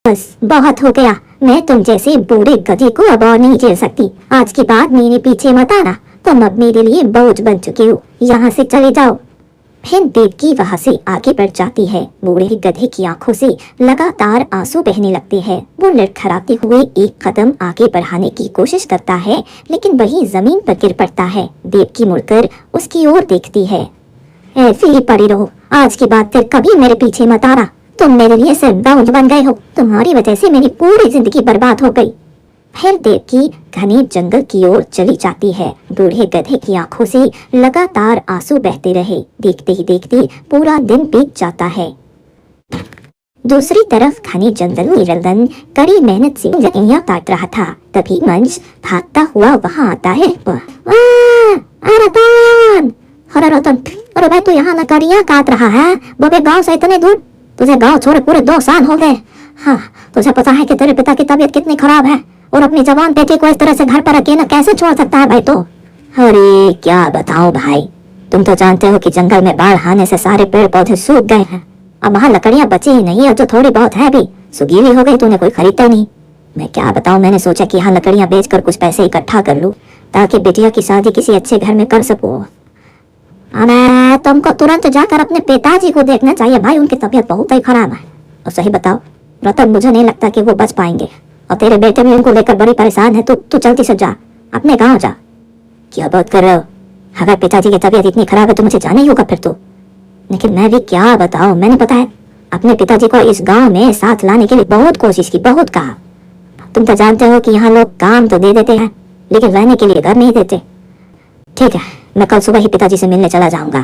बस बहुत हो गया। मैं तुम जैसे बूढ़े गधे को अब और नहीं झेल सकती। आज के बाद मेरे पीछे मत आना। तुम अब मेरे लिए बोझ बन चुके हो। यहाँ से चले जाओ। फिर देवकी वहाँ से आगे बढ़ जाती है। बूढ़े गधे की आंखों से लगातार आंसू बहने लगते हैं। वो लड़खड़ाते हुए एक कदम आगे बढ़ाने की कोशिश करता है, लेकिन वही जमीन पर गिर पड़ता है। देवकी मुड़कर उसकी ओर देखती है। ऐसे ही पड़ी रहो। आज के बाद फिर कभी मेरे पीछे मत आना। तुम मेरे लिए सिर्फ बोझ बन गए हो। तुम्हारी वजह से मेरी पूरी जिंदगी बर्बाद हो गई। फिर देवकी घने जंगल की ओर चली जाती है। बूढ़े गधे की आंखों से लगातार आंसू बहते रहे। देखते ही देखते पूरा दिन बीत जाता है। दूसरी तरफ घने जंगल में रतन कड़ी मेहनत से लकड़ियां काट रहा था। तभी मंच भागता हुआ वहां आता है। रतन, अरे रतन, अरे भाई तू यहाँ लकड़ियां काट रहा है? बबे गाँव से इतने दूर? तुझे गाँव छोड़े पूरे 2 साल हो गए। हाँ, तुझे पता है कि तेरे पिता की तबीयत कितनी खराब है, और अपनी जवान बेटे को इस तरह से घर पर अकेला कैसे छोड़ सकता है भाई? तो अरे क्या बताओ भाई, तुम तो जानते हो कि जंगल में बाढ़ आने से सारे पेड़ पौधे सूख गए हैं। अब वहाँ लकड़ियाँ बची ही नहीं है, जो थोड़ी बहुत है भी सुगीली हो गई। तूने कोई खरीदता नहीं। मैं क्या बताऊँ, मैंने सोचा कि यहाँ लकड़ियाँ बेचकर कुछ पैसे इकट्ठा कर लूँ, ताकि बिटिया की शादी किसी अच्छे घर में कर सकूँ। अरे तुमको तुरंत जाकर अपने पिताजी को देखना चाहिए भाई, उनकी तबीयत बहुत ही खराब है। और सही बताओ रतन, मुझे नहीं लगता कि वो बच पाएंगे, और तेरे बेटे भी उनको लेकर बड़ी परेशान है। तू जल्दी से जा, अपने गांव जा। क्या बात कर रहे हो? अगर पिताजी की तबीयत इतनी खराब है तो मुझे जाना ही होगा फिर तो। लेकिन मैं भी क्या बताऊं, मैंने पता है अपने पिताजी को इस गांव में साथ लाने के लिए बहुत कोशिश की, बहुत कहा। तुम तो जानते हो कि यहाँ लोग काम तो दे देते हैं, लेकिन रहने के लिए घर नहीं देते। ठीक है, मैं कल सुबह ही पिताजी से मिलने चला जाऊंगा।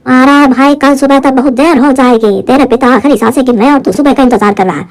अरे भाई, कल सुबह तक बहुत देर हो जाएगी। तेरे पिता आखिरी सांसें गिन रहे हैं और तू सुबह का इंतजार कर रहा है।